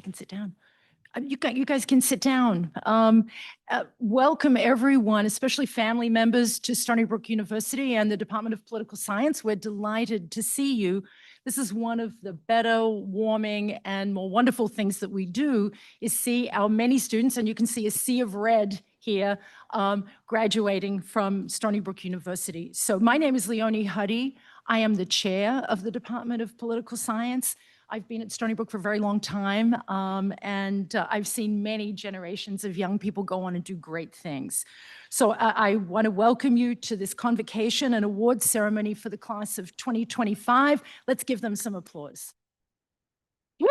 can sit down. You guys can sit down. Welcome everyone, especially family members, to Stony Brook University and the Department of Political Science. We're delighted to see you. This is one of the better, warming, and more wonderful things that we do, is see our many students, and you can see a sea of red here, graduating from Stony Brook University. So my name is Leonie Huddy. I am the chair of the Department of Political Science. I've been at Stony Brook for a very long time, and I've seen many generations of young people go on and do great things. So I want to welcome you to this convocation and awards ceremony for the class of 2025. Let's give them some applause. Woo!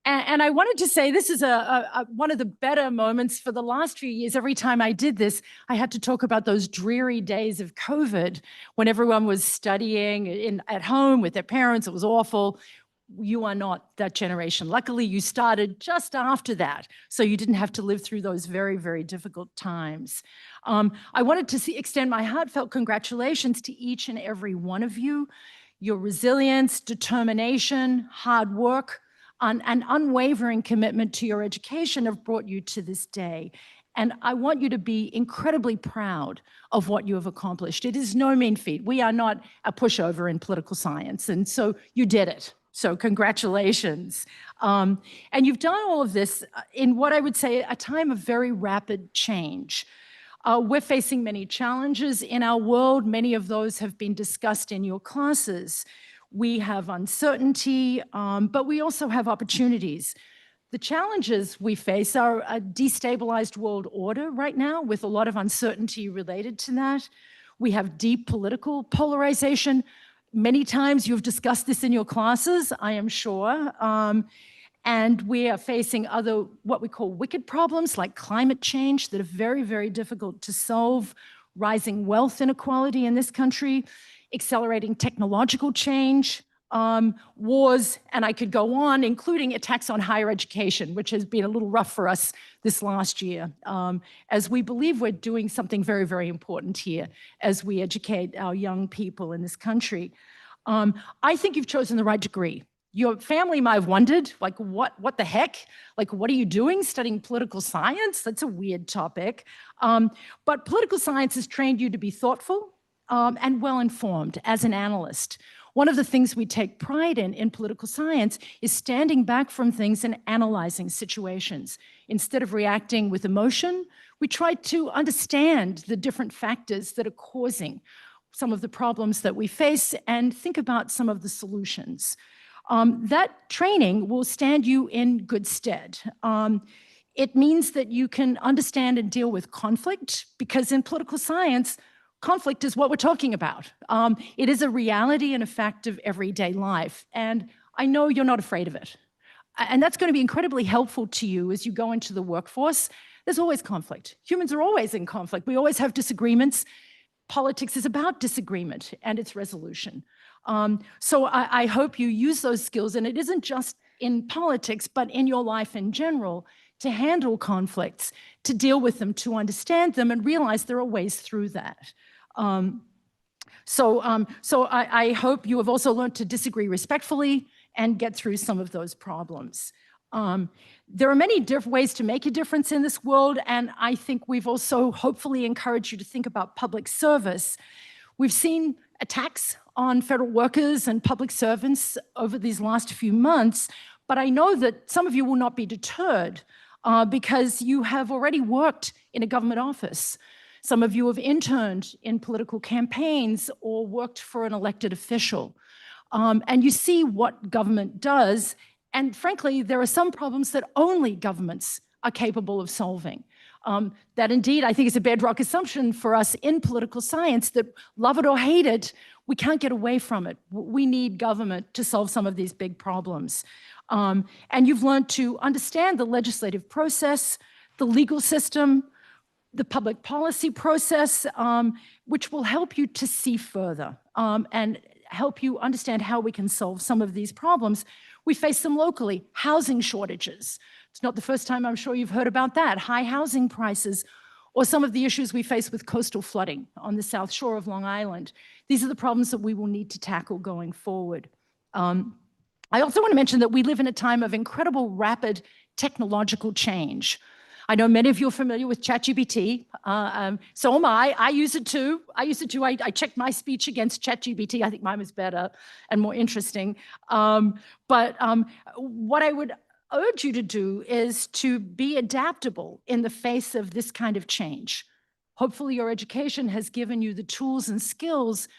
And I wanted to say this is one of the better moments. For the last few years. Every time I did this, I had to talk about those dreary days of COVID when everyone was studying at home with their parents. It was awful. You are not that generation. Luckily, you started just after that, so you didn't have to live through those very, very difficult times. I wanted to extend my heartfelt congratulations to each and every one of you. Your resilience, determination, hard work, an unwavering commitment to your education have brought you to this day. And I want you to be incredibly proud of what you have accomplished. It is no mean feat. We are not a pushover in political science. And so you did it. So congratulations. And you've done all of this in what I would say a time of very rapid change. We're facing many challenges in our world. Many of those have been discussed in your classes. We have uncertainty, but we also have opportunities. The challenges we face are a destabilized world order right now with a lot of uncertainty related to that. We have deep political polarization. Many times you've discussed this in your classes, I am sure. And we are facing other, what we call wicked problems like climate change that are very, very difficult to solve, rising wealth inequality in this country, accelerating technological change, wars, and I could go on, including attacks on higher education, which has been a little rough for us this last year, as we believe we're doing something very, very important here as we educate our young people in this country. I think you've chosen the right degree. Your family might have wondered, like, what the heck? Like, what are you doing studying political science? That's a weird topic. But political science has trained you to be thoughtful, and well-informed as an analyst. One of the things we take pride in political science is standing back from things and analyzing situations. Instead of reacting with emotion, we try to understand the different factors that are causing some of the problems that we face and think about some of the solutions. That training will stand you in good stead. It means that you can understand and deal with conflict, because in political science, conflict is what we're talking about. It is a reality and a fact of everyday life. And I know you're not afraid of it. And that's going to be incredibly helpful to you as you go into the workforce. There's always conflict. Humans are always in conflict. We always have disagreements. Politics is about disagreement and its resolution. So I hope you use those skills. And it isn't just in politics, but in your life in general, to handle conflicts, to deal with them, to understand them, and realize there are ways through that. So I hope you have also learned to disagree respectfully and get through some of those problems. There are many different ways to make a difference in this world, and I think we've also hopefully encouraged you to think about public service. We've seen attacks on federal workers and public servants over these last few months, but I know that some of you will not be deterred because you have already worked in a government office. Some of you have interned in political campaigns or worked for an elected official. And you see what government does. And frankly, there are some problems that only governments are capable of solving. That indeed, I think, is a bedrock assumption for us in political science, that love it or hate it, we can't get away from it. We need government to solve some of these big problems. And you've learned to understand the legislative process, the legal system, the public policy process, which will help you to see further and help you understand how we can solve some of these problems. We face them locally. Housing shortages. It's not the first time I'm sure you've heard about that. High housing prices, or some of the issues we face with coastal flooding on the South Shore of Long Island. These are the problems that we will need to tackle going forward. I also want to mention that we live in a time of incredible rapid technological change. I know many of you are familiar with ChatGPT. So am I. I use it too. I checked my speech against ChatGPT. I think mine was better and more interesting. But what I would urge you to do is to be adaptable in the face of this kind of change. Hopefully your education has given you the tools and skills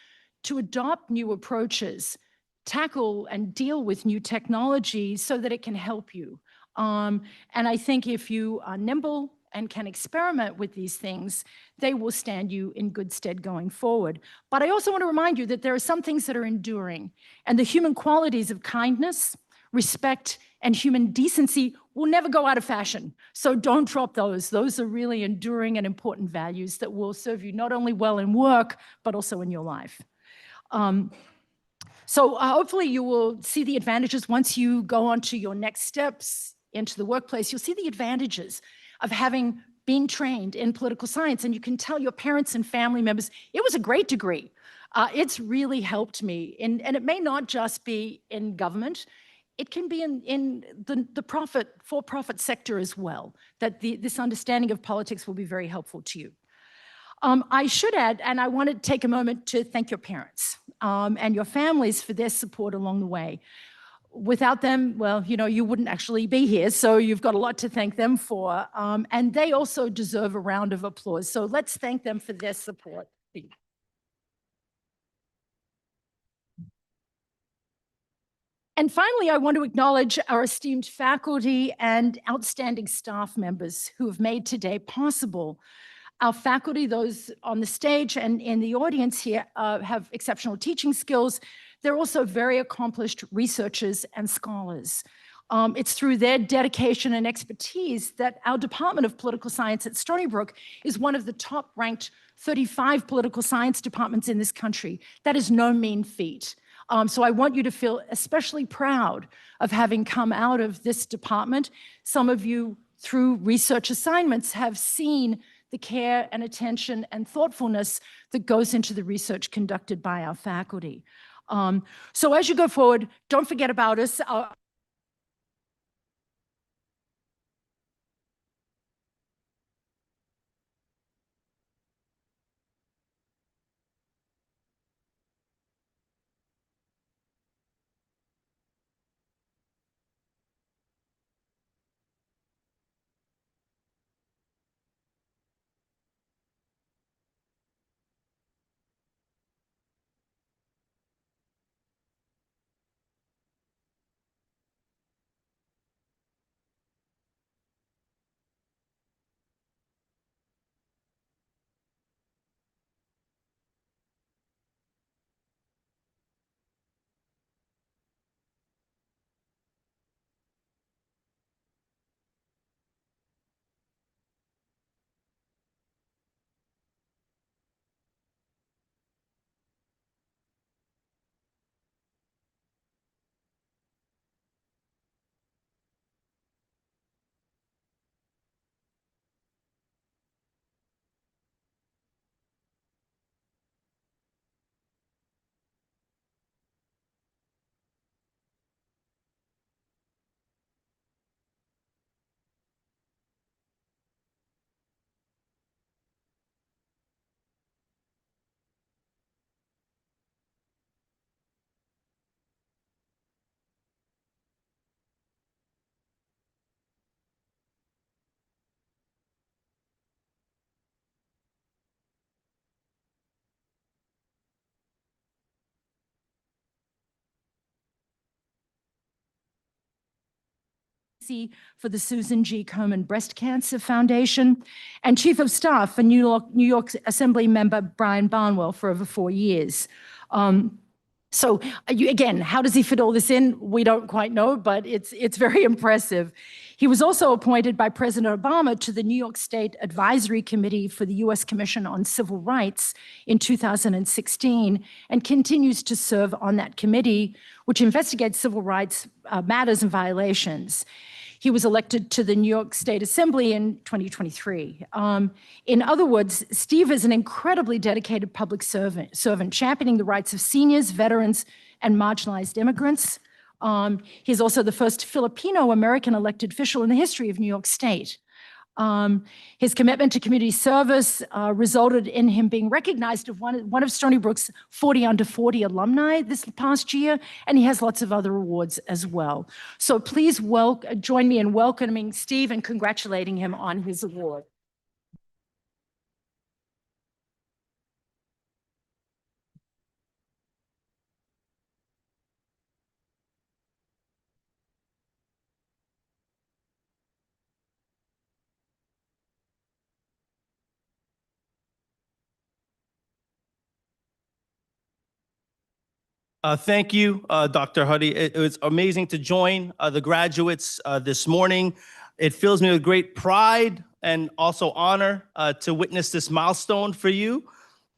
to adopt new approaches, tackle and deal with new technology so that it can help you. And I think if you are nimble and can experiment with these things, they will stand you in good stead going forward. But I also want to remind you that there are some things that are enduring, and the human qualities of kindness, respect, and human decency will never go out of fashion. So don't drop those. Those are really enduring and important values that will serve you not only well in work, but also in your life. So hopefully you will see the advantages once you go on to your next steps into the workplace. You'll see the advantages of having been trained in political science, and you can tell your parents and family members, it was a great degree. It's really helped me. And it may not just be in government. It can be in the for-profit sector as well, that this understanding of politics will be very helpful to you. I should add, and I want to take a moment to thank your parents and your families for their support along the way. Without them, well, you wouldn't actually be here, so you've got a lot to thank them for. And they also deserve a round of applause. So let's thank them for their support. And finally, I want to acknowledge our esteemed faculty and outstanding staff members who have made today possible. Our faculty, those on the stage and in the audience here, have exceptional teaching skills. They're also very accomplished researchers and scholars. It's through their dedication and expertise that our Department of Political Science at Stony Brook is one of the top-ranked 35 political science departments in this country. That is no mean feat. So I want you to feel especially proud of having come out of this department. Some of you, through research assignments, have seen the care and attention and thoughtfulness that goes into the research conducted by our faculty. So as you go forward, don't forget about us. For the Susan G. Komen Breast Cancer Foundation, and Chief of Staff for New York Assembly Member Brian Barnwell for over 4 years. So again, how does he fit all this in? We don't quite know, but it's very impressive. He was also appointed by President Obama to the New York State Advisory Committee for the U.S. Commission on Civil Rights in 2016 and continues to serve on that committee, which investigates civil rights matters and violations. He was elected to the New York State Assembly in 2023. In other words, Steve is an incredibly dedicated public servant championing the rights of seniors, veterans, and marginalized immigrants. He's also the first Filipino-American elected official in the history of New York State. His commitment to community service resulted in him being recognized as one of Stony Brook's 40 Under 40 alumni this past year, and he has lots of other awards as well. So please join me in welcoming Steve and congratulating him on his award. Thank you, Dr. Huddy. It was amazing to join the graduates this morning. It fills me with great pride and also honor to witness this milestone for you.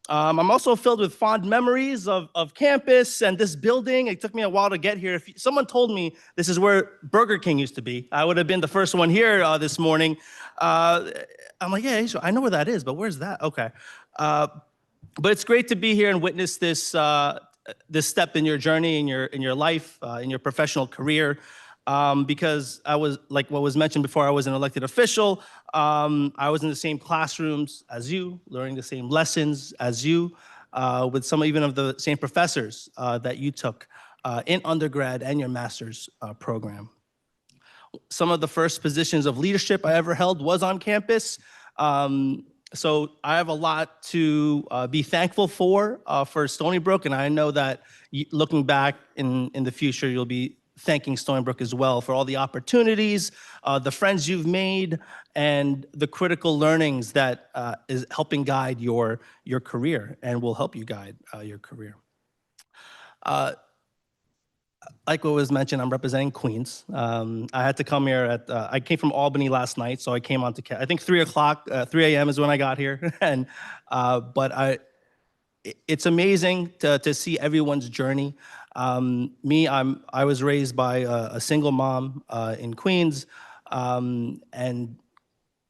I'm also filled with fond memories of campus and this building. It took me a while to get here. If someone told me this is where Burger King used to be, I would have been the first one here this morning. I'm like, yeah, I know where that is, but where's that? Okay. But it's great to be here and witness this this step in your journey, in your life, in your professional career, because I was, like what was mentioned before, I was an elected official. I was in the same classrooms as you, learning the same lessons as you, with some even of the same professors that you took in undergrad and your master's program. Some of the first positions of leadership I ever held was on campus. So I have a lot to be thankful for Stony Brook, and I know that looking back in the future, you'll be thanking Stony Brook as well for all the opportunities, the friends you've made, and the critical learnings that is helping guide your career and will help you guide your career. Like what was mentioned, I'm representing Queens. I had to come here I came from Albany last night, so I came on to, I think 3 a.m. is when I got here. And, but it's amazing to see everyone's journey. I was raised by a single mom in Queens, and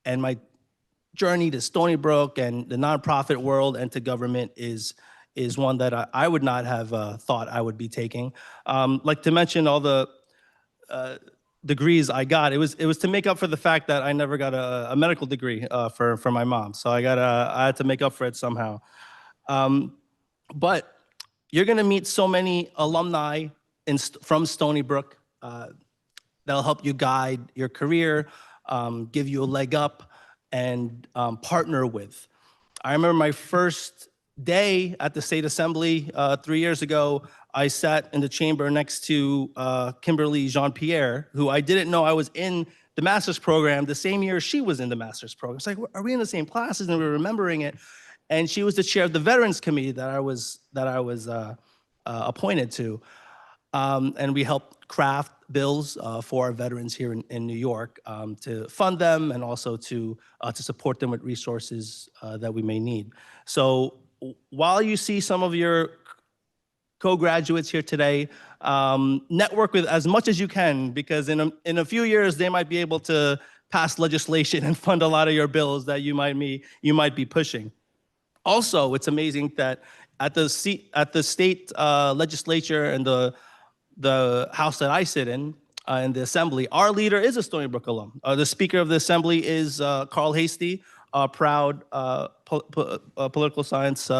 my journey to Stony Brook and the nonprofit world and to government is one that I would not have thought I would be taking. Like to mention all the degrees I got, it was to make up for the fact that I never got a medical degree for my mom. So I had to make up for it somehow. But you're gonna meet so many alumni from Stony Brook that'll help you guide your career, give you a leg up, and partner with. I remember my first day at the State Assembly 3 years ago. I sat in the chamber next to Kimberly Jean-Pierre, who I didn't know I was in the master's program the same year she was in the master's program. It's like, are we in the same classes? And we were remembering it. And she was the chair of the Veterans Committee that I was appointed to. And we helped craft bills for our veterans here in New York to fund them and also to support them with resources that we may need. So while you see some of your co-graduates here today, network with as much as you can, because in a few years they might be able to pass legislation and fund a lot of your bills that you might be pushing. Also, it's amazing that at the state legislature and the house that I sit in the assembly, our leader is a Stony Brook alum. The speaker of the assembly is Carl Hastie, a proud political science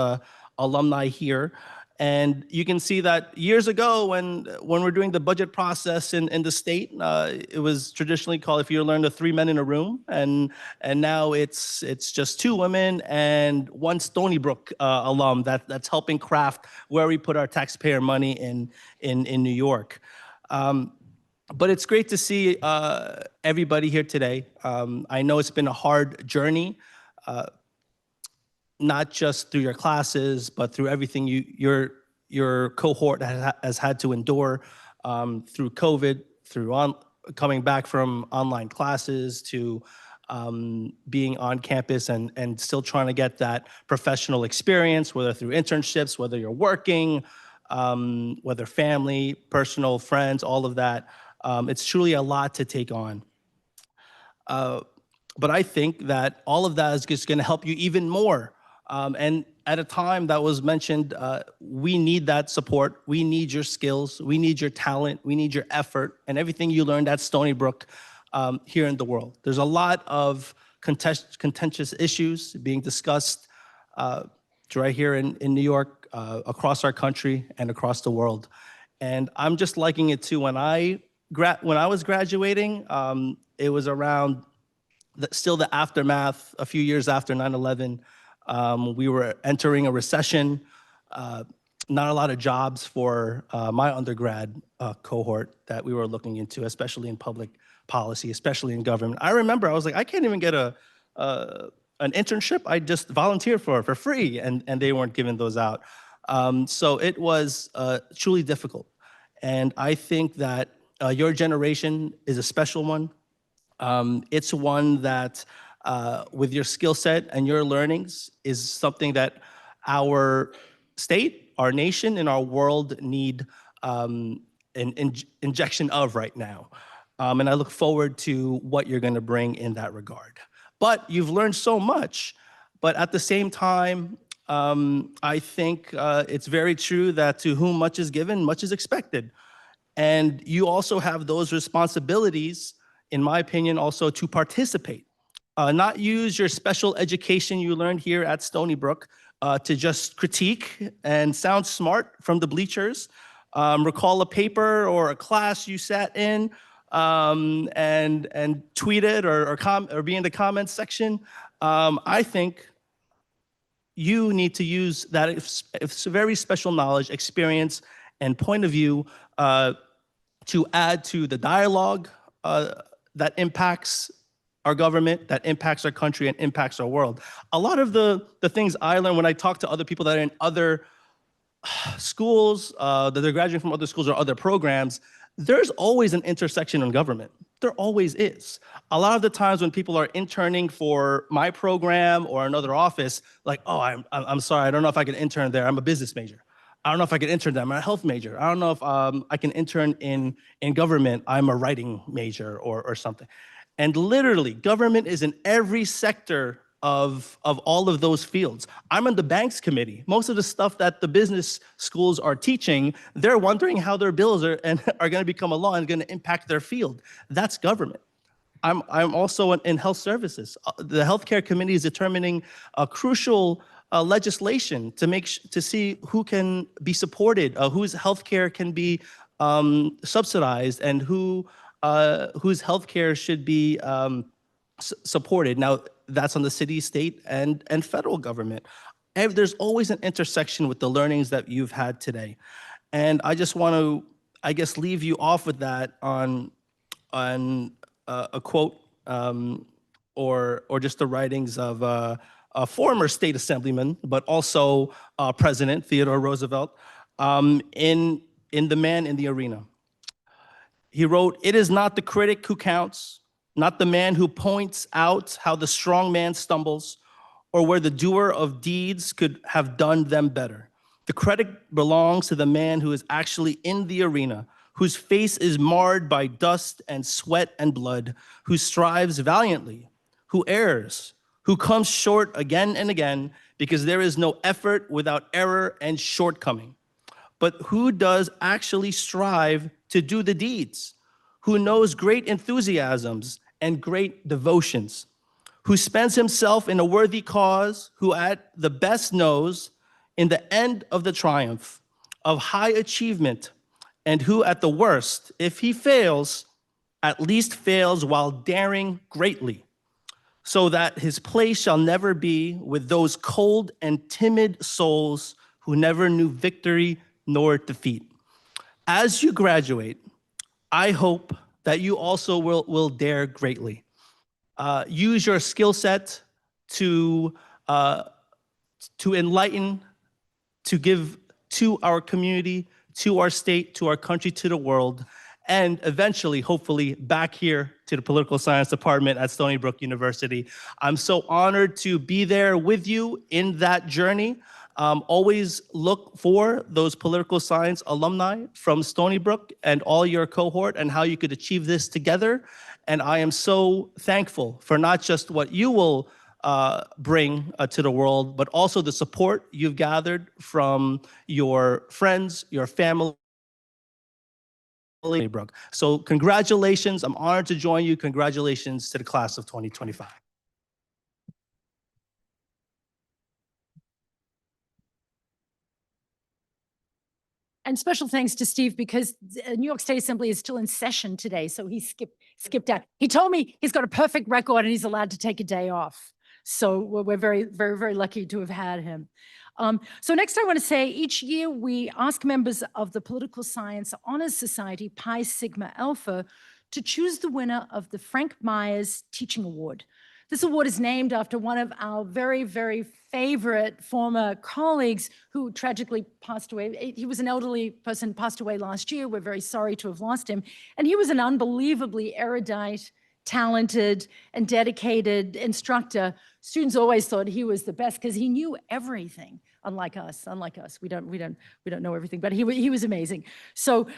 alumni here. And you can see that years ago when we're doing the budget process in the state, it was traditionally called, if you learn, the 3 men in a room. And now it's just 2 women and 1 Stony Brook alum that's helping craft where we put our taxpayer money in New York. But it's great to see everybody here today. I know it's been a hard journey, not just through your classes, but through everything your cohort has had to endure through COVID, through coming back from online classes to being on campus and still trying to get that professional experience, whether through internships, whether you're working, whether family, personal, friends, all of that. It's truly a lot to take on. But I think that all of that is just going to help you even more. And at a time that was mentioned, we need that support. We need your skills. We need your talent. We need your effort and everything you learned at Stony Brook here in the world. There's a lot of contentious issues being discussed right here in New York, across our country, and across the world. And I'm just liking it too. When I was graduating, it was around still the aftermath, a few years after 9/11. We were entering a recession, not a lot of jobs for my undergrad cohort that we were looking into, especially in public policy, especially in government. I remember I was like, I can't even get an internship. I just volunteered for free, and they weren't giving those out. So it was truly difficult. And I think that your generation is a special one. It's one that, with your skill set and your learnings, is something that our state, our nation, and our world need an injection of right now. And I look forward to what you're going to bring in that regard. But you've learned so much. But at the same time, I think it's very true that to whom much is given, much is expected. And you also have those responsibilities, in my opinion, also to participate. Not use your special education you learned here at Stony Brook to just critique and sound smart from the bleachers. Recall a paper or a class you sat in and tweet it or be in the comments section. I think you need to use that it's very special knowledge, experience, and point of view to add to the dialogue that impacts our government, that impacts our country, and impacts our world. A lot of the things I learned when I talk to other people that are in other schools, that they're graduating from other schools or other programs, there's always an intersection in government. There always is. A lot of the times when people are interning for my program or another office, like, oh, I'm sorry, I don't know if I can intern there. I'm a business major. I don't know if I can intern there. I'm a health major. I don't know if I can intern in government. I'm a writing major or something. And literally, government is in every sector of all of those fields. I'm on the banks committee. Most of the stuff that the business schools are teaching, they're wondering how their bills are going to become a law and going to impact their field. That's government. I'm also in health services. The healthcare committee is determining a crucial legislation to see who can be supported, whose healthcare can be subsidized, and whose healthcare should be supported. Now, that's on the city, state, and federal government. There's always an intersection with the learnings that you've had today. And I just want to, I guess, leave you off with that on a quote or just the writings of a former state assemblyman, but also President Theodore Roosevelt, in The Man in the Arena. He wrote, "It is not the critic who counts, not the man who points out how the strong man stumbles, or where the doer of deeds could have done them better. The credit belongs to the man who is actually in the arena, whose face is marred by dust and sweat and blood, who strives valiantly, who errs, who comes short again and again, because there is no effort without error and shortcoming. But who does actually strive to do the deeds, who knows great enthusiasms and great devotions, who spends himself in a worthy cause, who at the best knows in the end of the triumph of high achievement, and who at the worst, if he fails, at least fails while daring greatly, so that his place shall never be with those cold and timid souls who never knew victory nor defeat." As you graduate, I hope that you also will dare greatly. Use your skill set to enlighten, to give to our community, to our state, to our country, to the world, and eventually, hopefully, back here to the Political Science Department at Stony Brook University. I'm so honored to be there with you in that journey. Always look for those political science alumni from Stony Brook and all your cohort and how you could achieve this together. And I am so thankful for not just what you will bring to the world, but also the support you've gathered from your friends, your family. Brook. So congratulations. I'm honored to join you. Congratulations to the class of 2025. And special thanks to Steve, because New York State Assembly is still in session today, so he skipped out. He told me he's got a perfect record and he's allowed to take a day off. So we're very, very, very lucky to have had him. So next I want to say, each year we ask members of the Political Science Honors Society, Pi Sigma Alpha, to choose the winner of the Frank Myers Teaching Award. This award is named after one of our very, very favorite former colleagues who tragically passed away. He was an elderly person, passed away last year. We're very sorry to have lost him. And he was an unbelievably erudite, talented, and dedicated instructor. Students always thought he was the best because he knew everything. Unlike us, we don't know everything, but he was amazing. So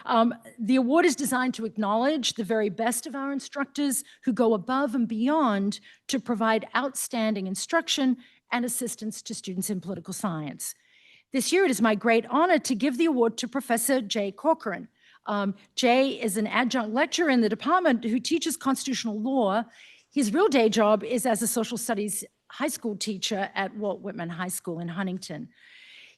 the award is designed to acknowledge the very best of our instructors who go above and beyond to provide outstanding instruction and assistance to students in political science. This year, it is my great honor to give the award to Professor Jay Corcoran. Jay is an adjunct lecturer in the department who teaches constitutional law. His real day job is as a social studies high school teacher at Walt Whitman High School in Huntington.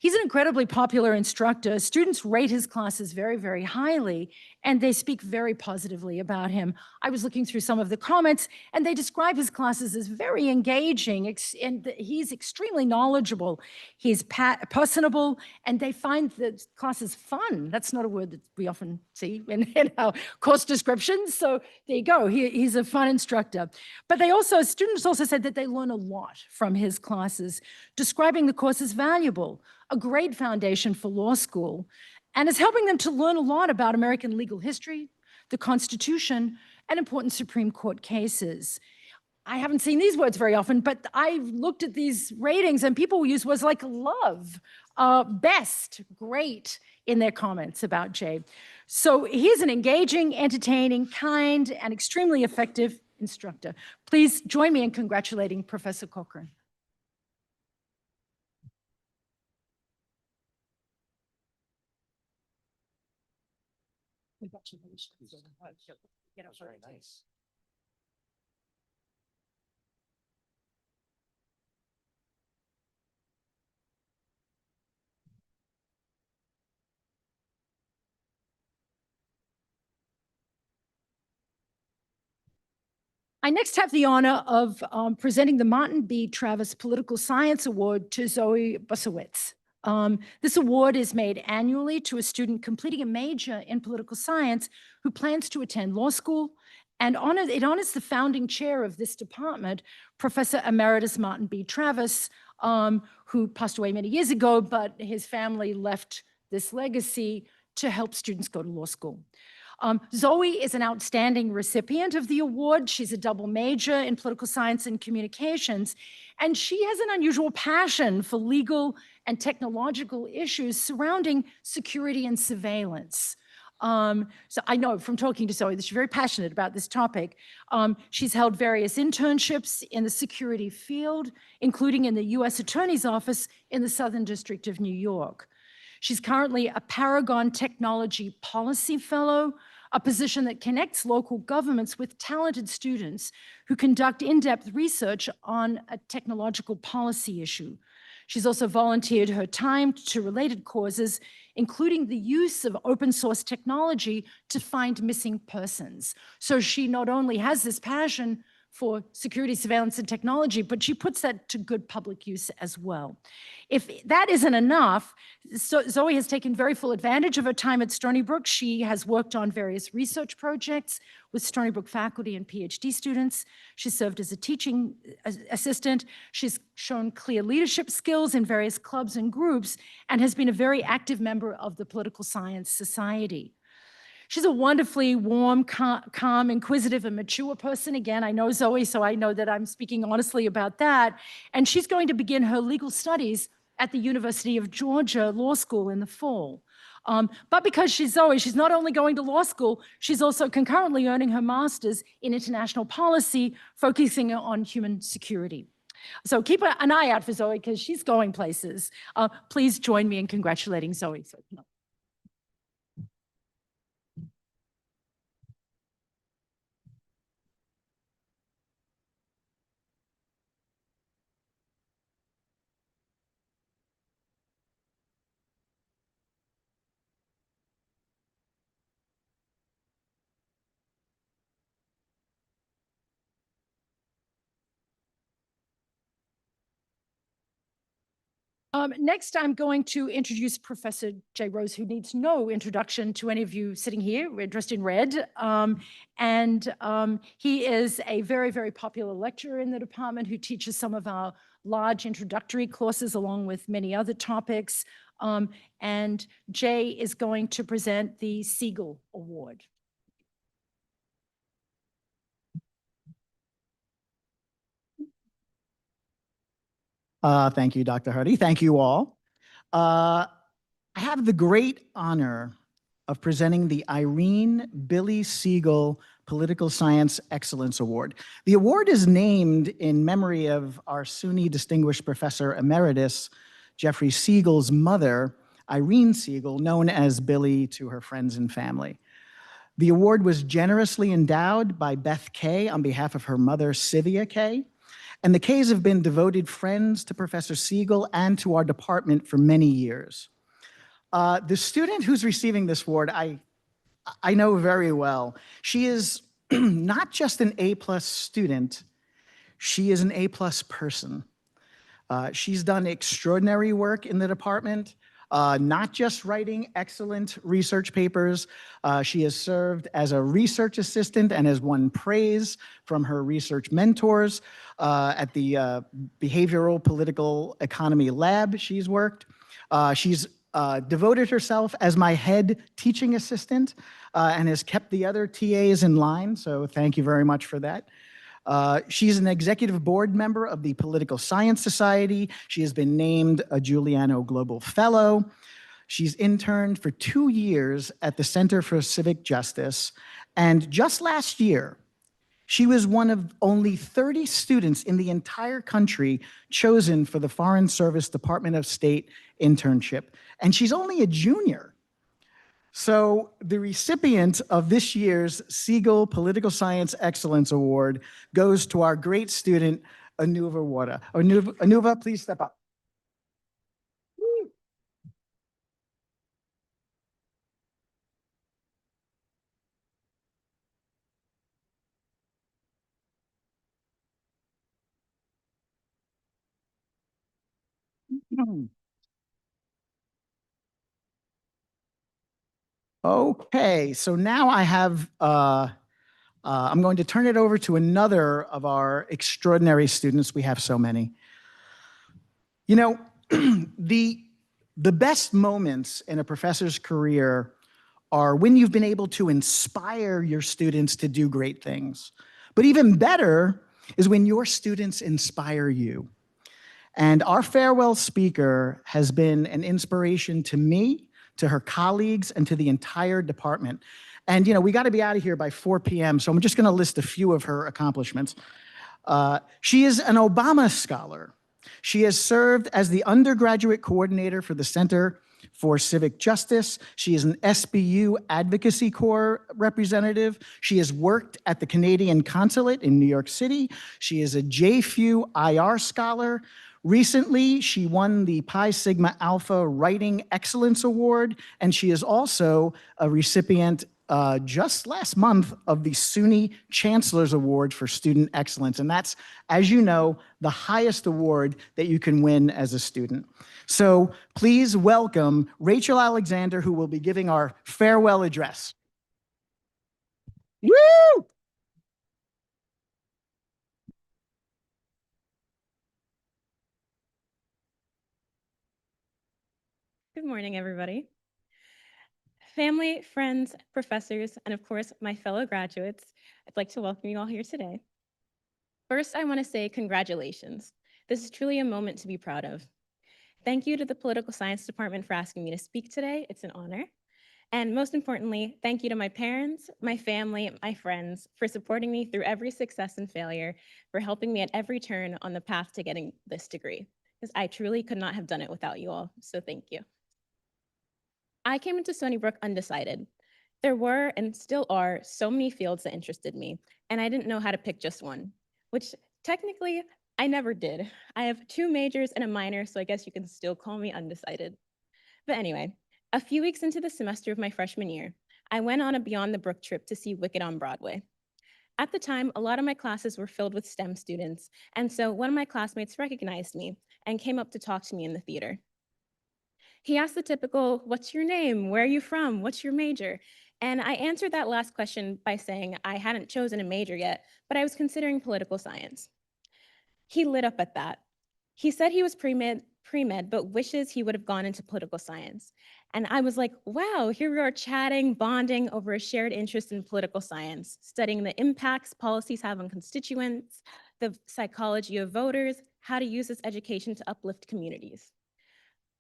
He's an incredibly popular instructor. Students rate his classes very, very highly, and they speak very positively about him. I was looking through some of the comments, and they describe his classes as very engaging, and he's extremely knowledgeable. He's personable, and they find the classes fun. That's not a word that we often see in our course descriptions, so there you go. He's a fun instructor. But students also said that they learn a lot from his classes, describing the course as valuable, a great foundation for law school, and is helping them to learn a lot about American legal history, the Constitution, and important Supreme Court cases. I haven't seen these words very often, but I've looked at these ratings and people use words like love, best, great in their comments about Jay. So he's an engaging, entertaining, kind, and extremely effective instructor. Please join me in congratulating Professor Corcoran. Congratulations. That's very nice. I next have the honor of presenting the Martin B. Travis Political Science Award to Zoe Busowitz. This award is made annually to a student completing a major in political science who plans to attend law school, and it honors the founding chair of this department, Professor Emeritus Martin B. Travis, who passed away many years ago, but his family left this legacy to help students go to law school. Zoe is an outstanding recipient of the award. She's a double major in political science and communications, and she has an unusual passion for legal and technological issues surrounding security and surveillance. So I know from talking to Zoe that she's very passionate about this topic. She's held various internships in the security field, including in the U.S. Attorney's Office in the Southern District of New York. She's currently a Paragon Technology Policy Fellow, a position that connects local governments with talented students who conduct in-depth research on a technological policy issue. She's also volunteered her time to related causes, including the use of open source technology to find missing persons. So she not only has this passion for security, surveillance, and technology, but she puts that to good public use as well. If that isn't enough, Zoe has taken very full advantage of her time at Stony Brook. She has worked on various research projects with Stony Brook faculty and PhD students. She's served as a teaching assistant. She's shown clear leadership skills in various clubs and groups, and has been a very active member of the Political Science Society. She's a wonderfully warm, calm, inquisitive, and mature person. Again, I know Zoe, so I know that I'm speaking honestly about that. And she's going to begin her legal studies at the University of Georgia Law School in the fall. But because she's Zoe, she's not only going to law school, she's also concurrently earning her master's in international policy, focusing on human security. So keep an eye out for Zoe because she's going places. Please join me in congratulating Zoe. Next, I'm going to introduce Professor Jay Rose, who needs no introduction to any of you sitting here. We're dressed in red. He is a very, very popular lecturer in the department who teaches some of our large introductory courses along with many other topics. And Jay is going to present the Siegel Award. Thank you, Dr. Hardy. Thank you all. I have the great honor of presenting the Irene Billy Siegel Political Science Excellence Award. The award is named in memory of our SUNY Distinguished Professor Emeritus, Jeffrey Siegel's mother, Irene Siegel, known as Billy to her friends and family. The award was generously endowed by Beth Kay on behalf of her mother, Sivia Kay. And the Kays have been devoted friends to Professor Siegel and to our department for many years. The student who's receiving this award, I know very well. She is not just an A+ student, she is an A+ person. She's done extraordinary work in the department, not just writing excellent research papers. She has served as a research assistant and has won praise from her research mentors at the Behavioral Political Economy Lab she's worked. She's devoted herself as my head teaching assistant and has kept the other TAs in line, so thank you very much for that. She's an executive board member of the Political Science Society. She has been named a Giuliano Global Fellow. She's interned for 2 years at the Center for Civic Justice. And just last year, she was one of only 30 students in the entire country chosen for the Foreign Service Department of State internship. And she's only a junior. So the recipient of this year's Siegel Political Science Excellence Award goes to our great student, Anuva Wada. Anuva, please step up. Okay, so now I have, I'm going to turn it over to another of our extraordinary students. We have so many. You know, the best moments in a professor's career are when you've been able to inspire your students to do great things. But even better is when your students inspire you. And our farewell speaker has been an inspiration to me, to her colleagues, and to the entire department. And, you know, we got to be out of here by 4 p.m., so I'm just going to list a few of her accomplishments. She is an Obama scholar. She has served as the undergraduate coordinator for the Center for Civic Justice. She is an SBU Advocacy Corps representative. She has worked at the Canadian Consulate in New York City. She is a JFU IR scholar. Recently, she won the Pi Sigma Alpha Writing Excellence Award, and she is also a recipient just last month of the SUNY Chancellor's Award for Student Excellence. And that's, as you know, the highest award that you can win as a student. So please welcome Rachel Alexander, who will be giving our farewell address. Woo! Good morning, everybody. Family, friends, professors, and of course, my fellow graduates, I'd like to welcome you all here today. First, I want to say congratulations. This is truly a moment to be proud of. Thank you to the Political Science Department for asking me to speak today. It's an honor. And most importantly, thank you to my parents, my family, my friends for supporting me through every success and failure, for helping me at every turn on the path to getting this degree, because I truly could not have done it without you all. So thank you. I came into Stony Brook undecided. There were and still are so many fields that interested me, and I didn't know how to pick just one, which technically I never did. I have 2 majors and a minor, so I guess you can still call me undecided. But anyway, a few weeks into the semester of my freshman year, I went on a Beyond the Brook trip to see Wicked on Broadway. At the time, a lot of my classes were filled with STEM students, and so one of my classmates recognized me and came up to talk to me in the theater. He asked the typical, "What's your name? Where are you from? What's your major?" And I answered that last question by saying I hadn't chosen a major yet, but I was considering political science. He lit up at that. He said he was pre-med, but wishes he would have gone into political science. And I was like, wow, here we are chatting, bonding over a shared interest in political science, studying the impacts policies have on constituents, the psychology of voters, how to use this education to uplift communities.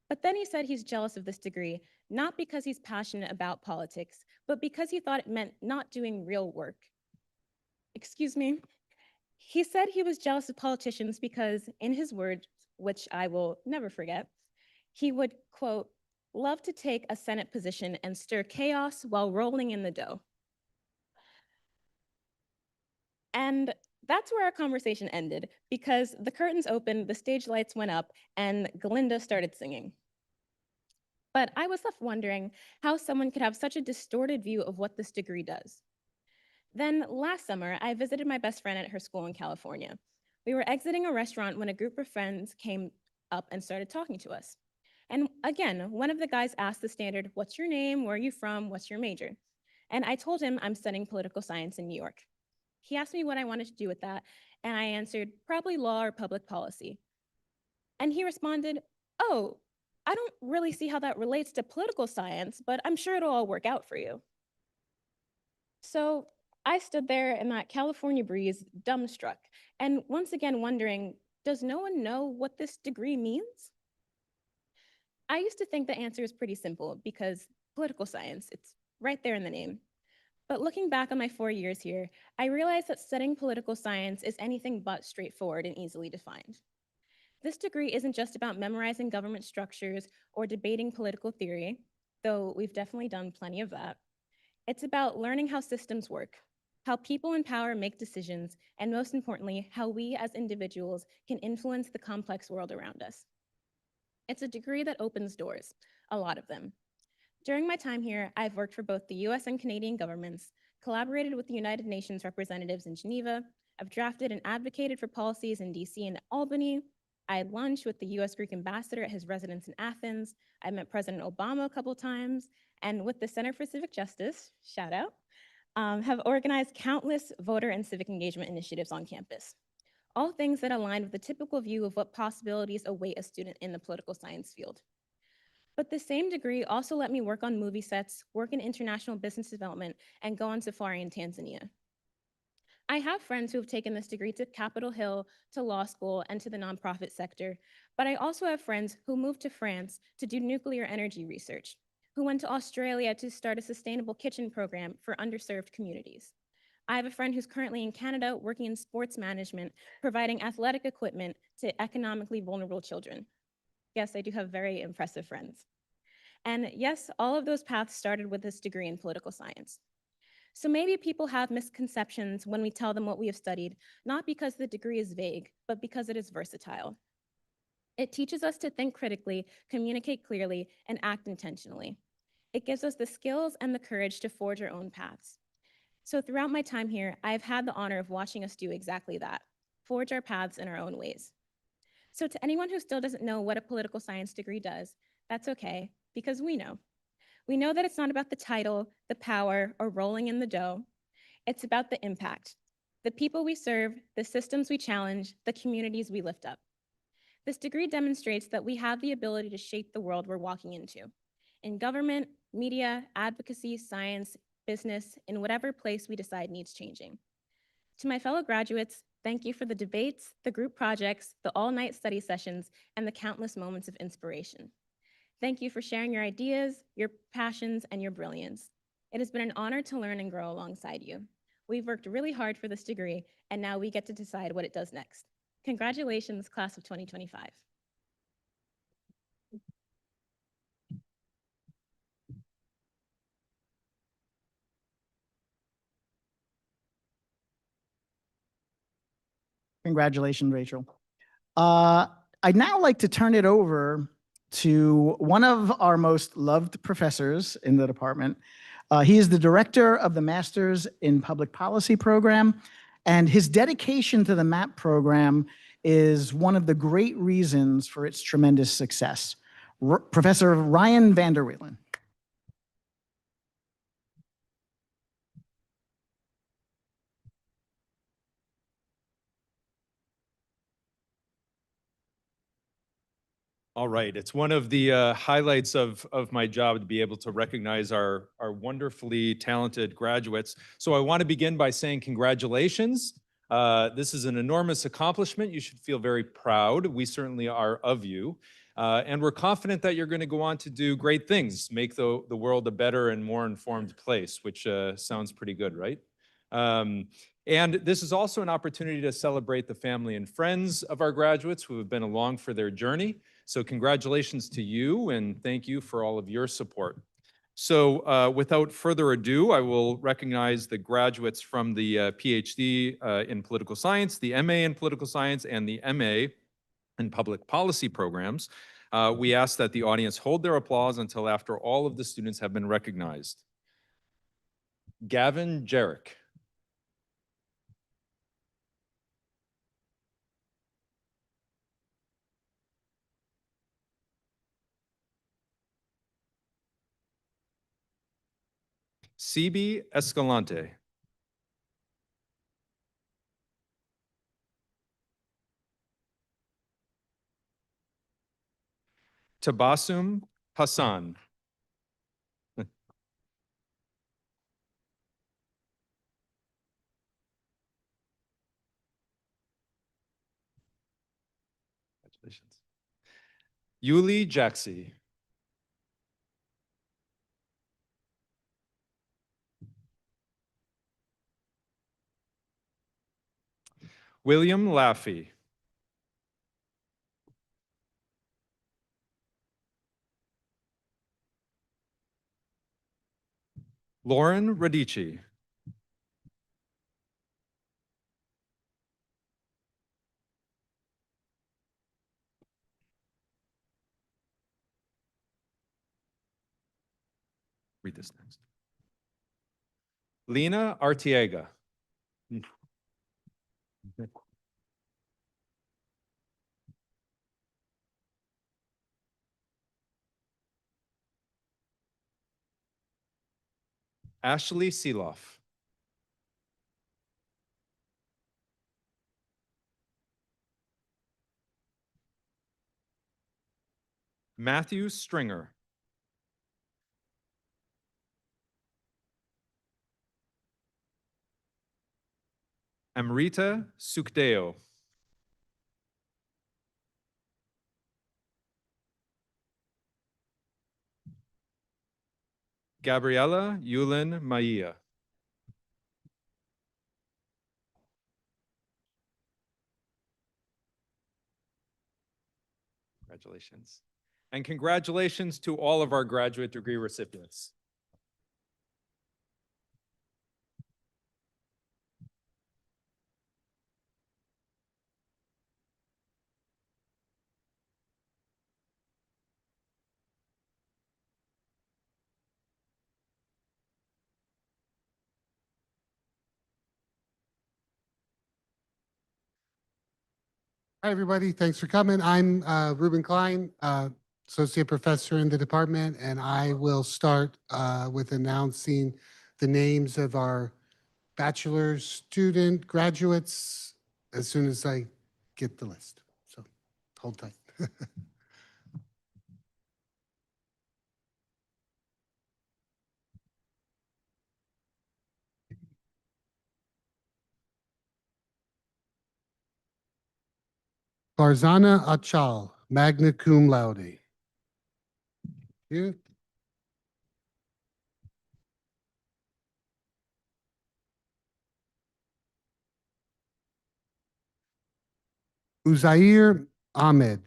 But then he said he's jealous of this degree, not because he's passionate about politics, but because he thought it meant not doing real work. Excuse me? He said he was jealous of politicians because, in his words, which I will never forget, he would, quote, love to take a Senate position and stir chaos while rolling in the dough. And that's where our conversation ended, because the curtains opened, the stage lights went up, and Glinda started singing. But I was left wondering how someone could have such a distorted view of what this degree does. Then last summer, I visited my best friend at her school in California. We were exiting a restaurant when a group of friends came up and started talking to us. And again, one of the guys asked the standard, "What's your name? Where are you from? What's your major?" And I told him I'm studying political science in New York. He asked me what I wanted to do with that, and I answered, probably law or public policy. And he responded, "Oh, I don't really see how that relates to political science, but I'm sure it'll all work out for you." So I stood there in that California breeze, dumbstruck, and once again wondering, does no one know what this degree means? I used to think the answer is pretty simple because political science, it's right there in the name. But looking back on my 4 years here, I realized that studying political science is anything but straightforward and easily defined. This degree isn't just about memorizing government structures or debating political theory, though we've definitely done plenty of that. It's about learning how systems work, how people in power make decisions, and most importantly, how we as individuals can influence the complex world around us. It's a degree that opens doors, a lot of them. During my time here, I've worked for both the US and Canadian governments, collaborated with the United Nations representatives in Geneva, I've drafted and advocated for policies in DC and Albany, I had lunch with the US Greek ambassador at his residence in Athens, I met President Obama a couple times, and with the Center for Civic Justice, shout out, have organized countless voter and civic engagement initiatives on campus. All things that align with the typical view of what possibilities await a student in the political science field. But the same degree also let me work on movie sets, work in international business development, and go on safari in Tanzania. I have friends who have taken this degree to Capitol Hill, to law school, and to the nonprofit sector, but I also have friends who moved to France to do nuclear energy research, who went to Australia to start a sustainable kitchen program for underserved communities. I have a friend who's currently in Canada working in sports management, providing athletic equipment to economically vulnerable children. Yes, I do have very impressive friends. And yes, all of those paths started with this degree in political science. So maybe people have misconceptions when we tell them what we have studied, not because the degree is vague, but because it is versatile. It teaches us to think critically, communicate clearly, and act intentionally. It gives us the skills and the courage to forge our own paths. So throughout my time here, I've had the honor of watching us do exactly that, forge our paths in our own ways. So to anyone who still doesn't know what a political science degree does, that's okay, because we know. We know that it's not about the title, the power, or rolling in the dough. It's about the impact, the people we serve, the systems we challenge, the communities we lift up. This degree demonstrates that we have the ability to shape the world we're walking into. In government, media, advocacy, science, business, in whatever place we decide needs changing. To my fellow graduates, Thank you for the debates, the group projects, the all-night study sessions, and the countless moments of inspiration. Thank you for sharing your ideas, your passions, and your brilliance. It has been an honor to learn and grow alongside you. We've worked really hard for this degree, and now we get to decide what it does next. Congratulations, class of 2025. Congratulations, Rachel. I'd now like to turn it over to one of our most loved professors in the department. He is the director of the Masters in Public Policy program, and his dedication to the MAP program is one of the great reasons for its tremendous success. Professor Ryan van der Wielen. All right, it's one of the highlights of my job to be able to recognize our wonderfully talented graduates. So I want to begin by saying congratulations. This is an enormous accomplishment. You should feel very proud. We certainly are of you. And we're confident that you're going to go on to do great things, make the world a better and more informed place, which sounds pretty good, right? And this is also an opportunity to celebrate the family and friends of our graduates who have been along for their journey. So congratulations to you and thank you for all of your support. So without further ado, I will recognize the graduates from the PhD in political science, the MA in political science, and the MA in public policy programs. We ask that the audience hold their applause until after all of the students have been recognized. Gavin Jarek. Cibi Escalante. Tabassum Hassan. Congratulations. Yuli Jaxi. William Laffey. Lauren Radici. Read this next. Lena Artiega. Ashley Seeloff. Matthew Stringer. Amrita Sukdeo. Gabriela Yulin Maia. Congratulations. And congratulations to all of our graduate degree recipients. Hi, everybody. Thanks for coming. I'm Ruben Klein, Associate Professor in the department, and I will start with announcing the names of our bachelor's student graduates as soon as I get the list. So hold tight. Farzana Achal, magna cum laude. Here. Uzair Ahmed.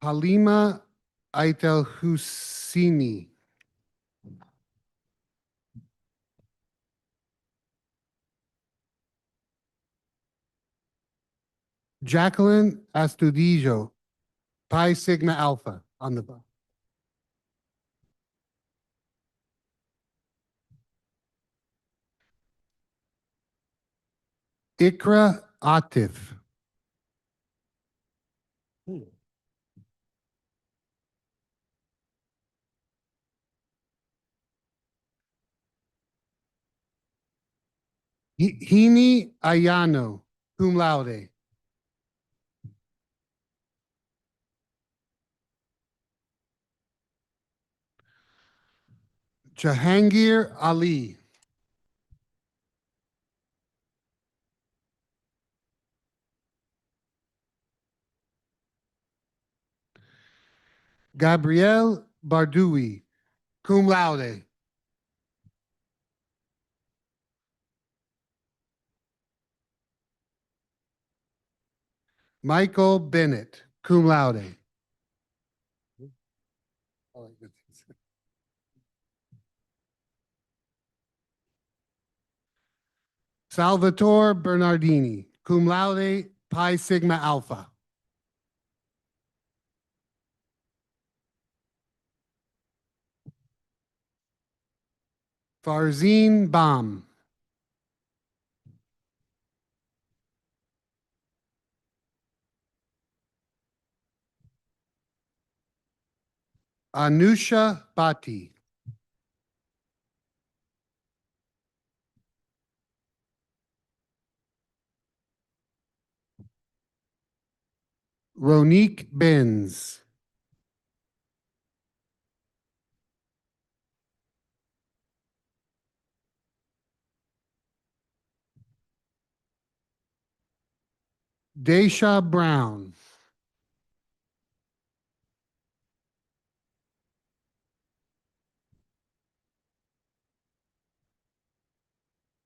Halima Aitel Husseini. Jacqueline Astudillo, Pi Sigma Alpha on the bus. Ikra Atif. Hini Ayano, cum laude. Jahangir Ali. Gabrielle Bardoui, cum laude. Michael Bennett, cum laude. Salvatore Bernardini, cum laude, Pi Sigma Alpha. Farzine Bam. Anusha Bhatti. Ronique Benz. Daisha Brown.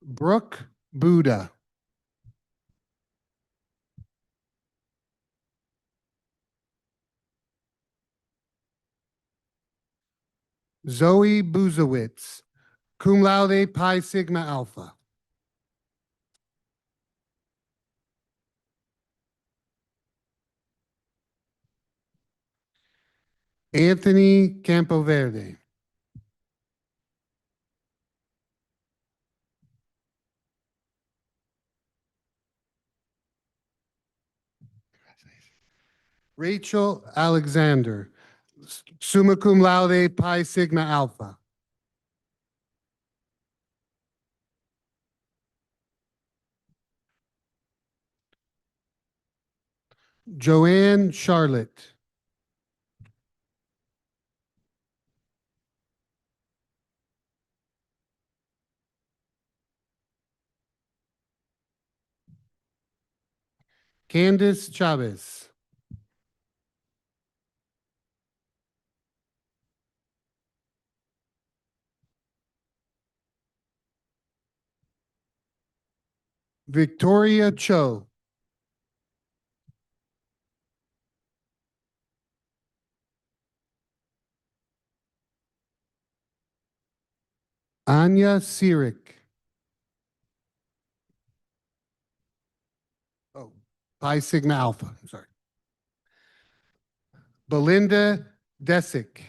Brooke Buddha. Zoe Buzowitz, cum laude, Pi Sigma Alpha. Anthony Campoverde. Rachel Alexander, summa cum laude, Pi Sigma Alpha. Joanne Charlotte. Candice Chavez. Victoria Cho. Anya Sirik. Oh, Pi Sigma Alpha, I'm sorry. Belinda Desick,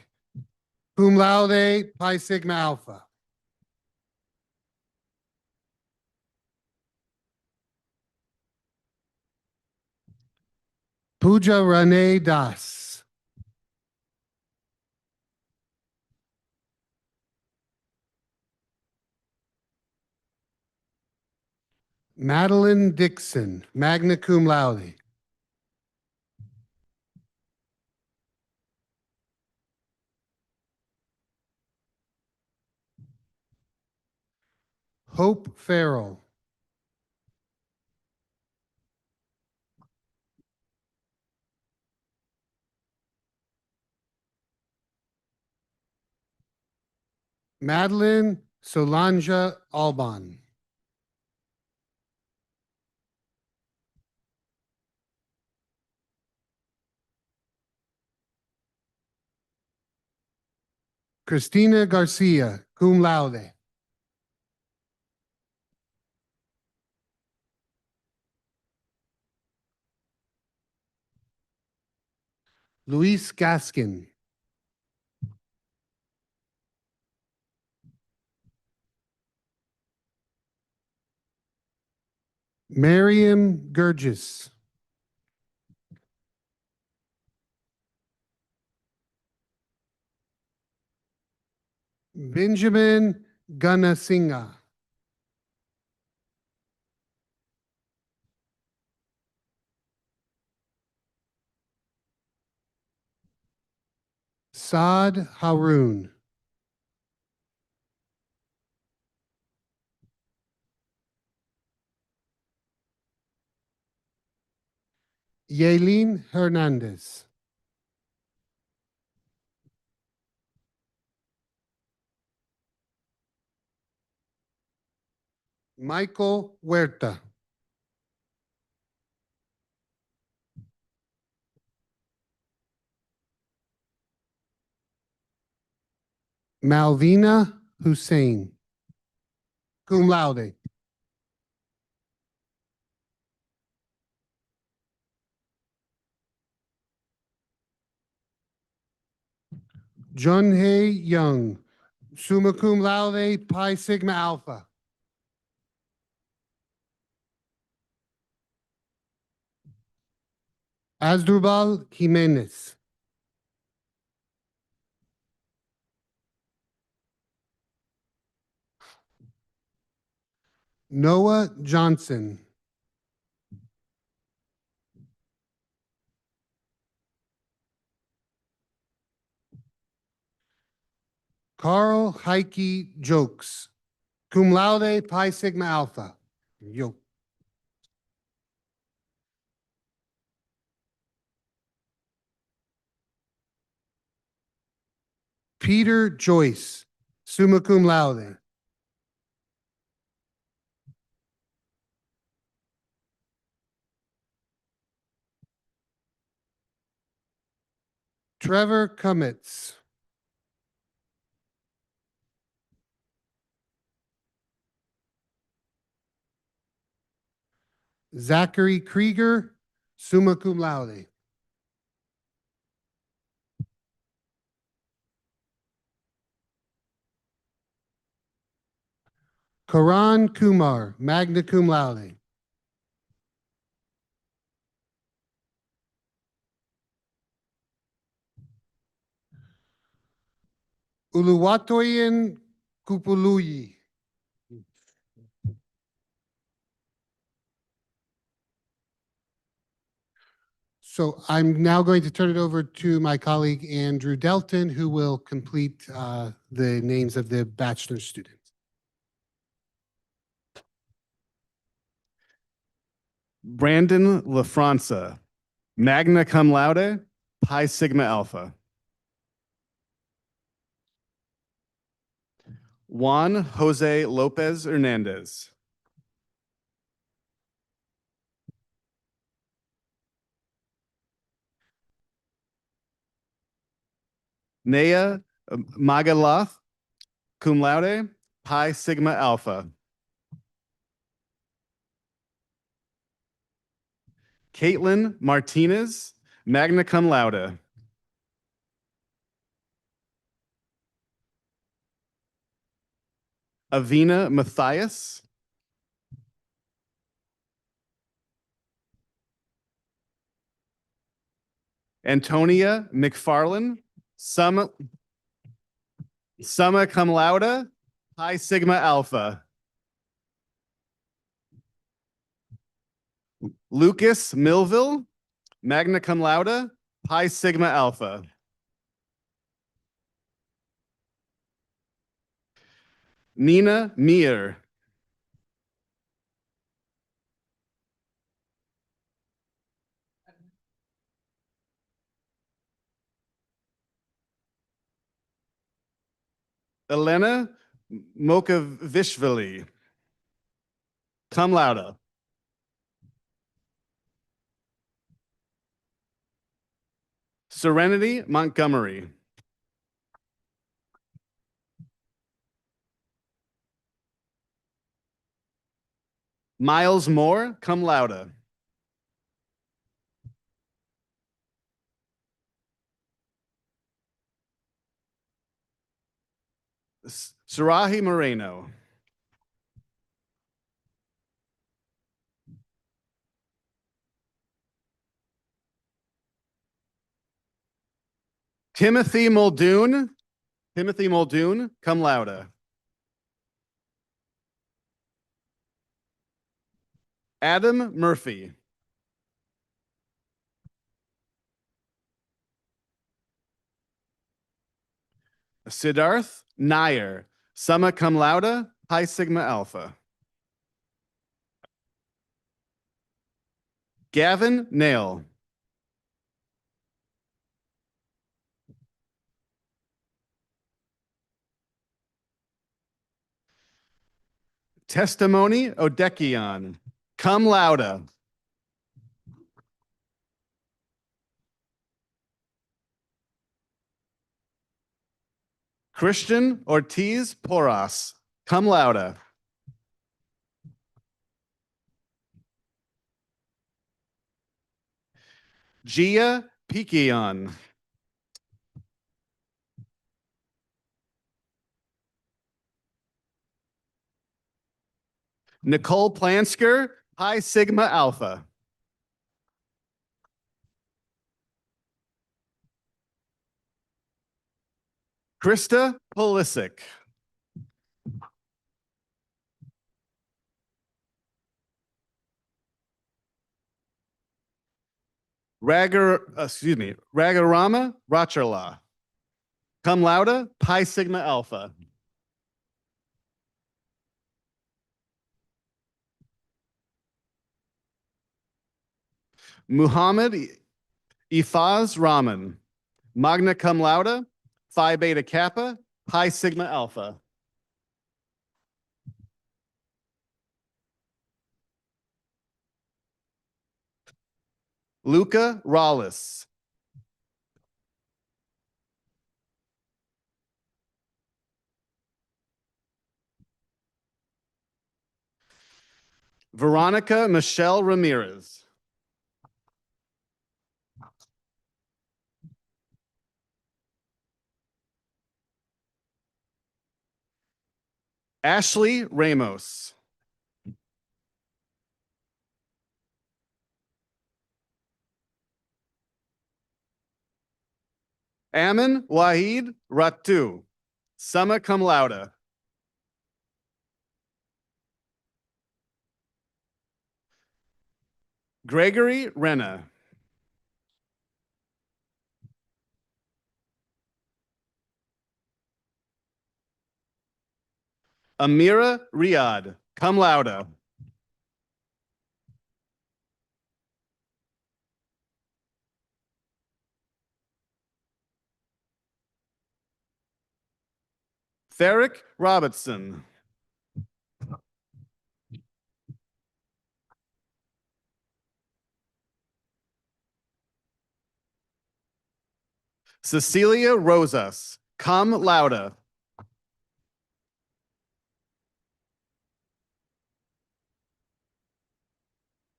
cum laude, Pi Sigma Alpha. Pooja Rane Das. Madeline Dixon, magna cum laude. Hope Farrell. Madeline Solange Alban. Christina Garcia, cum laude. Luis Gaskin. Miriam Gurgis. Benjamin Gunasinghe. Saad Haroon. Yaelin Hernandez. Michael Huerta. Malvina Hussein, cum laude. Junhae Young, summa cum laude, Pi Sigma Alpha. Asdrubal Jimenez. Noah Johnson. Carl Heike Jokes, cum laude, Pi Sigma Alpha. Yo. Peter Joyce, summa cum laude. Trevor Cummets. Zachary Krieger, summa cum laude. Karan Kumar, magna cum laude. Uluwatoyin Kupuluyi. So I'm now going to turn it over to my colleague Andrew Delton, who will complete the names of the bachelor students. Brandon LaFranca, magna cum laude, Pi Sigma Alpha. Juan Jose Lopez Hernandez. Naya Magaloth, cum laude, Pi Sigma Alpha. Caitlin Martinez, magna cum laude. Avina Matthias. Antonia McFarlane, summa cum laude, Pi Sigma Alpha. Lucas Millville, magna cum laude, Pi Sigma Alpha. Nina Meir, Elena Mokavishvili, cum laude. Serenity Montgomery. Miles Moore, cum laude. Sarahi Moreno. Timothy Muldoon, cum laude. Adam Murphy. Siddharth Nair, summa cum laude, Pi Sigma Alpha. Gavin Nail. Testimony Odekion, cum laude. Christian Ortiz Porras, cum laude. Gia Piquion. Nicole Plansker, Pi Sigma Alpha. Krista Polisic. Ragarama Racharla. Cum laude, Pi Sigma Alpha. Muhammad Ifaz Rahman, magna cum laude, Phi Beta Kappa, Pi Sigma Alpha. Luca Rollis. Veronica Michelle Ramirez. Ashley Ramos. Amin Wahid Ratu, summa cum laude. Gregory Renna. Amira Riyad, cum laude. Therick Robertson. Cecilia Rosas, cum laude.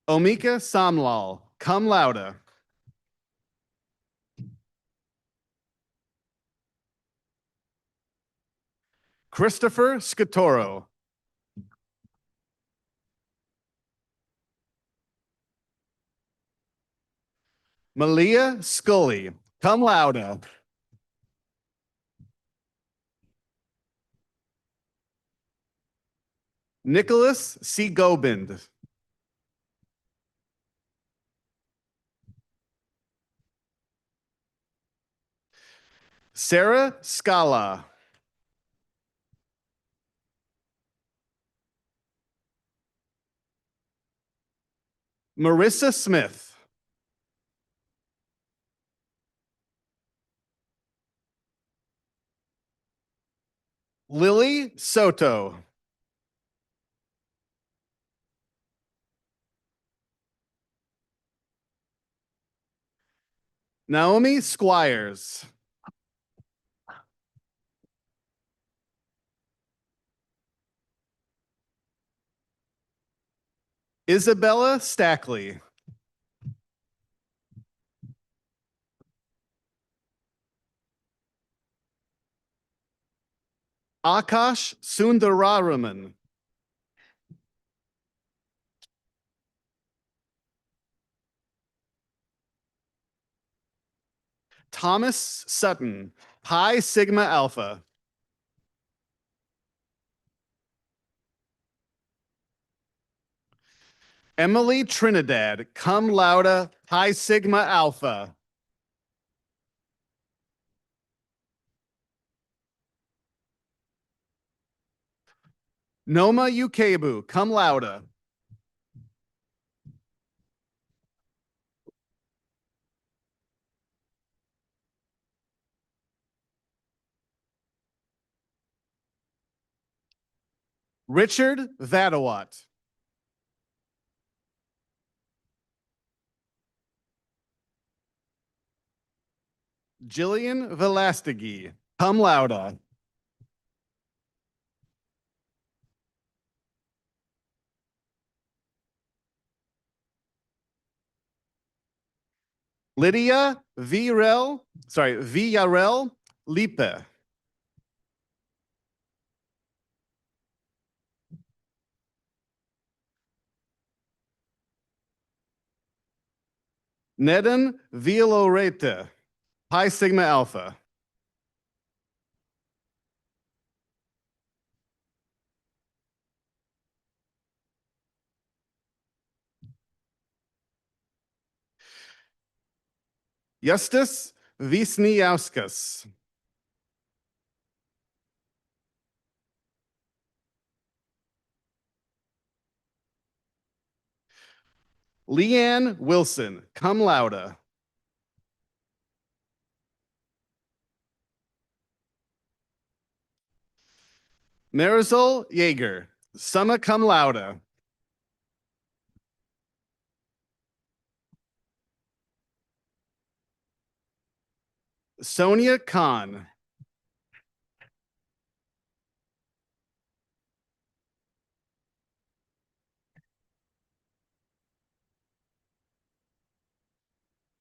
Omika Samlal, cum laude. Christopher Scatoro. Malia Scully, cum laude. Nicholas C. Gobind. Sarah Scala. Marissa Smith. Lily Soto. Naomi Squires. Isabella Stackley. Akash Sundararaman. Thomas Sutton, Pi Sigma Alpha. Emily Trinidad, cum laude, Pi Sigma Alpha. Noma Ukebu, cum laude. Richard Vadawat. Jillian Velastegui, cum laude. Lydia Villarel Lipe. Nedan Villarete, Pi Sigma Alpha. Justus Wisniauskas. Leanne Wilson, cum laude. Marisol Yeager, summa cum laude. Sonia Khan.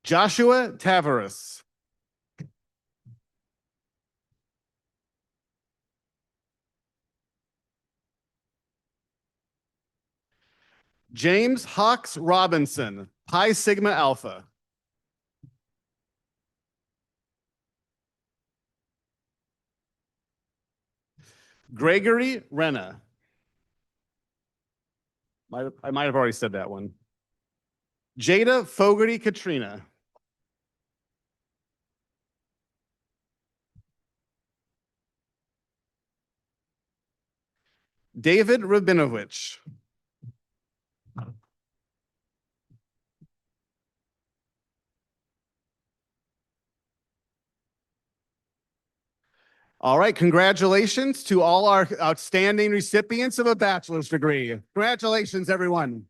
Joshua Tavares. James Hawks Robinson, Pi Sigma Alpha. Gregory Renna. I might have already said that one. Jada Fogarty Katrina. David Rabinovich. All right, congratulations to all our outstanding recipients of a bachelor's degree. Congratulations, everyone.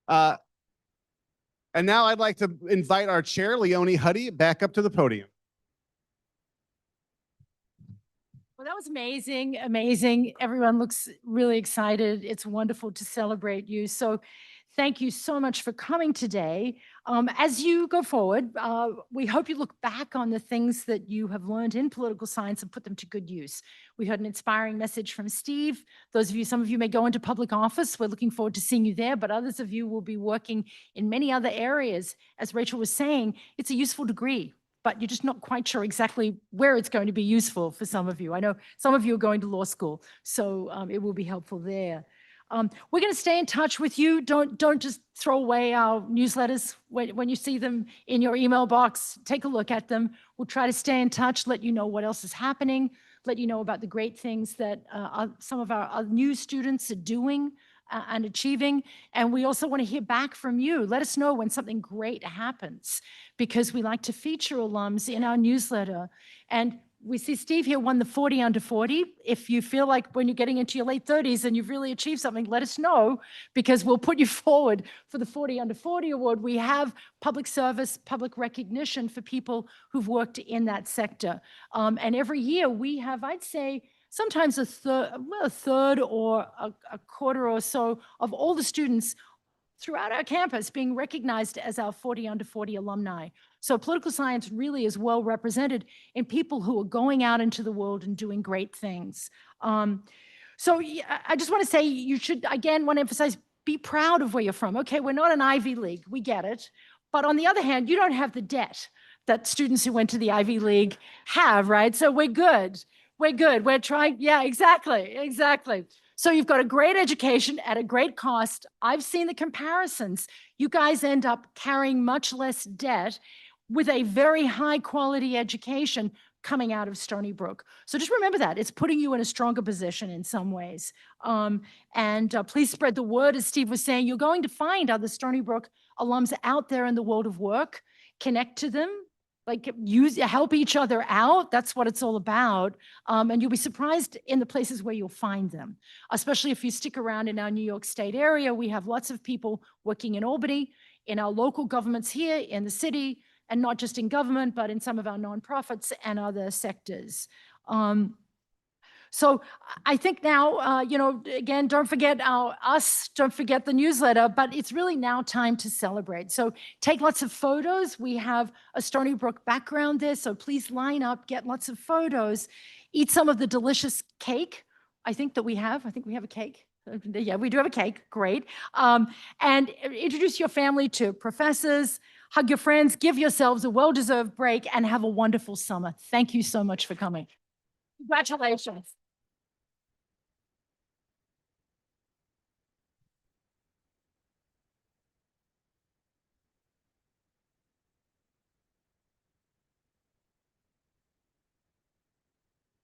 And now I'd like to invite our chair, Leonie Huddy, back up to the podium. Well, that was amazing, amazing. Everyone looks really excited. It's wonderful to celebrate you. So thank you so much for coming today. As you go forward, we hope you look back on the things that you have learned in political science and put them to good use. We heard an inspiring message from Steve. Some of you may go into public office. We're looking forward to seeing you there, but others of you will be working in many other areas. As Rachel was saying, it's a useful degree, but you're just not quite sure exactly where it's going to be useful for some of you. I know some of you are going to law school, so it will be helpful there. We're going to stay in touch with you. Don't just throw away our newsletters when you see them in your email box. Take a look at them. We'll try to stay in touch, let you know what else is happening. let you know about the great things that some of our new students are doing and achieving. And we also want to hear back from you. Let us know when something great happens, because we like to feature alums in our newsletter. And we see Steve here won the 40 under 40. If you feel like when you're getting into your late 30s and you've really achieved something, let us know, because we'll put you forward for the 40 under 40 award. We have public service, public recognition for people who've worked in that sector. And every year we have, I'd say, sometimes a third or a quarter or so of all the students throughout our campus being recognized as our 40 under 40 alumni. So political science really is well represented in people who are going out into the world and doing great things. So I just want to say, you should, again, want to emphasize, be proud of where you're from. Okay, we're not an Ivy League, we get it. But on the other hand, you don't have the debt that students who went to the Ivy League have, right? So we're good. We're good. We're trying. Yeah, exactly. So you've got a great education at a great cost. I've seen the comparisons. You guys end up carrying much less debt with a very high quality education coming out of Stony Brook. So just remember that. It's putting you in a stronger position in some ways. Please spread the word. As Steve was saying, you're going to find other Stony Brook alums out there in the world of work. Connect to them. Like, help each other out. That's what it's all about. And you'll be surprised in the places where you'll find them, especially if you stick around in our New York State area. We have lots of people working in Albany, in our local governments here in the city, and not just in government, but in some of our nonprofits and other sectors. So I think now, again, don't forget us, don't forget the newsletter, but it's really now time to celebrate. So take lots of photos. We have a Stony Brook background there, so please line up, get lots of photos, eat some of the delicious cake I think that we have. I think we have a cake. Yeah, we do have a cake, great. And introduce your family to professors, hug your friends, give yourselves a well-deserved break, and have a wonderful summer. Thank you so much for coming. Congratulations.